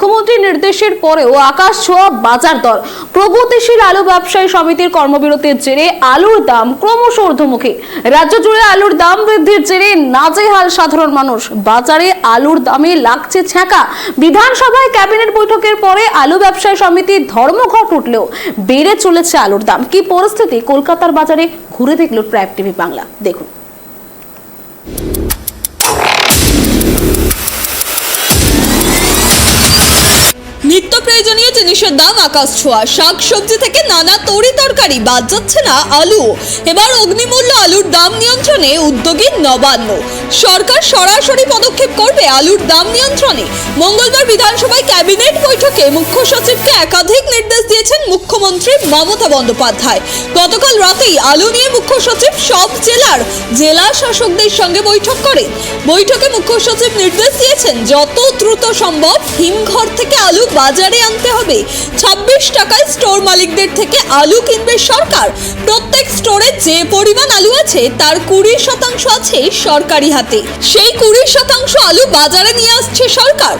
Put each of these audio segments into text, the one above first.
মুখ্যমন্ত্রীর নির্দেশের পরেও আকাশ ছোঁয়া বাজার দর। প্রগতিশীল আলু ব্যবসায়ী সমিতির কর্মবিরতির জেরে আলুর দাম ক্রমশ ঊর্ধ্বমুখী। রাজ্য জুড়ে আলুর দাম বৃদ্ধির জেরে নাজেহাল সাধারণ মানুষ। বাজারে আলুর দামে লাগছে ছ্যাঁকা। বিধানসভায় ক্যাবিনেট বৈঠকের পরে আলু ব্যবসায়ী সমিতির ধর্মঘট উঠলেও বেড়ে চলেছে আলুর দাম। কি পরিস্থিতি কলকাতার বাজারে ঘুরে দেখল ট্রাইব টিভি বাংলা, দেখুন। নিত্য প্রয়োজনীয় জিনিসের দাম আকাশ ছোঁয়া। শাক সবজি থেকে নানা তরি তরকারি বাদ যাচ্ছে না আলু। এবার অগ্নিমূল্য আলুর দাম নিয়ন্ত্রণে উদ্যোগী নবান্ন। সরকার সরাসরি পদক্ষেপ করবে আলুর দাম নিয়ন্ত্রণে। মঙ্গলবার বিধানসভায় ক্যাবিনেট বৈঠকে মুখ্য সচিবকে একাধিক নির্দেশ দিয়েছেন মুখ্যমন্ত্রী মমতা বন্দ্যোপাধ্যায়। গতকাল রাতেই আলু নিয়ে মুখ্য সচিব সব জেলা শাসকদের সঙ্গে বৈঠক করেন। বৈঠকে মুখ্য সচিব নির্দেশ দিয়েছেন যত দ্রুত সম্ভব হিমঘর থেকে আলু বাজারে আনতে হবে। 26 টাকায় স্টোর মালিকদের থেকে আলু কিনবে সরকার। প্রত্যেক স্টোরে যে পরিমাণ আলু আছে তার 20% আছে সরকারি হাতে। সেই 20% আলু বাজারে নিয়ে আসছে সরকার।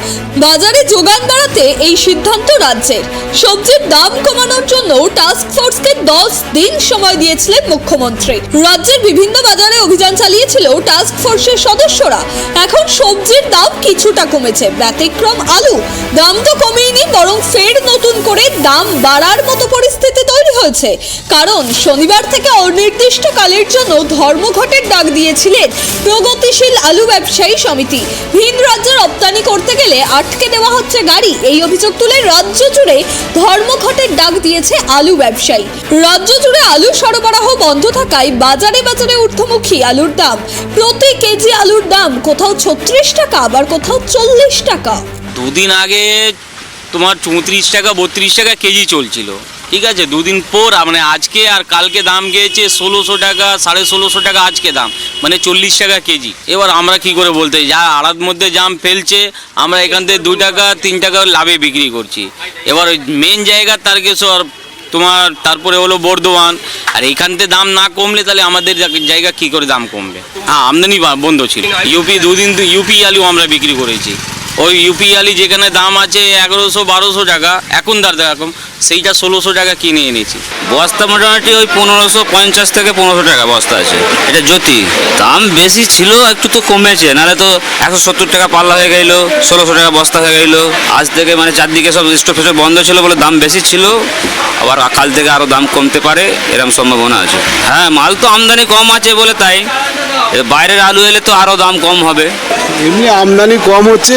বাজারে যোগান বাড়াতে এই সিদ্ধান্ত রাজ্যের। সবজির দাম কমানোর জন্য টাস্ক ফোর্সকে 10 দিন সময় দিয়েছিলেন মুখ্যমন্ত্রী। রাজ্যের বিভিন্ন বাজারে অভিযান চালিয়েছিল টাস্ক ফোর্সের সদস্যরা। এখন সবজির দাম কিছুটা কমেছে, ব্যতিক্রম আলু। দাম তো কমেনি, বরং ফের নতুন করে দাম বাড়ার মতো পরিস্থিতি তৈরি হয়েছে। কারণ শনিবার থেকে অনির্দিষ্টকালের জন্য ধর্মঘটের ডাক দিয়েছিলেন প্রগতিশীল আলু ব্যবসায়ী সমিতি। ভিন রাজ্যে রপ্তানি করতে গেলে আটকে দেওয়া হচ্ছে গাড়ি। এই অভিযোগ তুলে রাজ্য জুড়ে ধর্মঘটের ডাক দিয়েছে আলু ব্যবসায়ী। রাজ্য জুড়ে আলু সরবরাহ বন্ধ থাকায় বাজারে বাজারে ঊর্ধ্বমুখী আলুর দাম। প্রতি কেজি আলুর দাম কোথাও 36 টাকা, আবার কোথাও 40 টাকা। দুদিন আগে তোমার 34 টাকা 32 টাকা কেজি চলছিল, ঠিক আছে। দুদিন পর মানে আজকে আর কালকে দাম গিয়েছে 1600 টাকা, 1650 টাকা আজকে দাম, মানে 40 টাকা কেজি। এবার আমরা কি করে বলতে, যা আড়াত মধ্যে জাম ফেলছে আমরা এখান থেকে 2 টাকা 3 টাকা লাভে বিক্রি করছি। এবার ওই মেন জায়গা তারকেশ্বর তোমার, তারপরে হলো বর্ধমান, আর এইখান থেকে দাম না কমলে তাহলে আমাদের জায়গা কি করে দাম কমবে। হ্যাঁ, আমদানি বন্ধ ছিল। ইউপি দুদিন ইউপি আলু আমরা বিক্রি করেছি। ওই ইউপি আলু যেখানে দাম আছে 1100-1200 টাকা, এখন এরকম সেইটা 1600 টাকা কিনে এনেছি। বস্তা মোটামুটি ওই 1550 থেকে 1500 টাকা বস্তা আছে। এটা জ্যোতি দাম বেশি ছিল, একটু তো কমেছে, নাহলে তো 170 টাকা পাল্লা হয়ে গেল, 1600 টাকা বস্তা হয়ে গেল। আজ থেকে মানে চারদিকে সব স্টোর ফেস্টোর বন্ধ ছিল বলে দাম বেশি ছিল। আবার কাল থেকে আরও দাম কমতে পারে, এরকম সম্ভাবনা আছে। হ্যাঁ, মাল তো আমদানি কম আছে বলে তাই। বাইরের আলু এলে তো আরও দাম কম হবে। এমনি আমদানি কম হচ্ছে,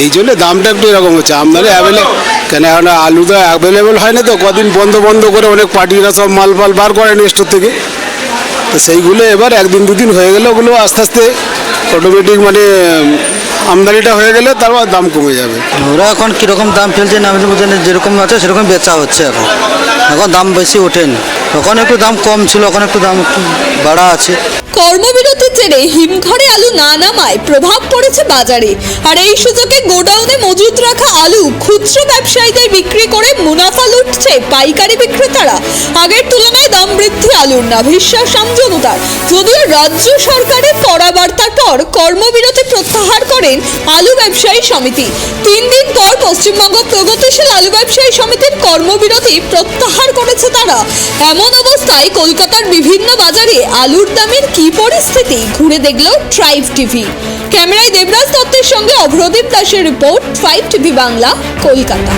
এই জন্য দামটা একটু এরকম হচ্ছে। আমদানি অ্যাভেলেবল কেন, এখন আলুটা অ্যাভেলেবল হয় না তো, কদিন বন্ধ করে অনেক পার্টিরা সব মাল বার করেন স্টোর থেকে, তো সেইগুলো এবার একদিন দুদিন হয়ে গেলে ওগুলো আস্তে আস্তে অটোমেটিক মানে আমদানিটা হয়ে গেলে তারপর দাম কমে যাবে। ওরা এখন কীরকম দাম ফেলছে না যেরকম আছে সেরকম বেচা হচ্ছে। এখন দাম বেশি ওঠেনি, তখন একটু দাম কম ছিল, এখন একটু দাম বাড়া আছে। কর্মবিরতির জেরে হিমঘরে আলু না নামায় প্রভাব পড়েছে বাজারে। আর এই সুযোগে গোডাউনে মজুত রাখা আলু খুচরো ব্যবসায়ীদের বিক্রি করে মুনাফা লুটছে পাইকারি বিক্রেতারা। আগের তুলনায় দাম বৃদ্ধি আলুর না, বিশ্বাস আমজনতার। যদিও রাজ্য সরকারের কড়া বার্তার পর কর্মবিরতি প্রত্যাহার করেন আলু ব্যবসায়ী সমিতি। 3 দিন পর পশ্চিমবঙ্গ প্রগতিশীল আলু ব্যবসায়ী সমিতির কর্মবিরতি প্রত্যাহার করেছে তারা। এমন অবস্থায় কলকাতার বিভিন্ন বাজারে আলুর দামের কি পরিস্থিতি ঘুরে দেখলো ট্রাইব টিভি। ক্যামেরায় দেবরাজ দত্তের সঙ্গে অভ্রদীপ দাসের report, tribe TV Bangla, Kolkata.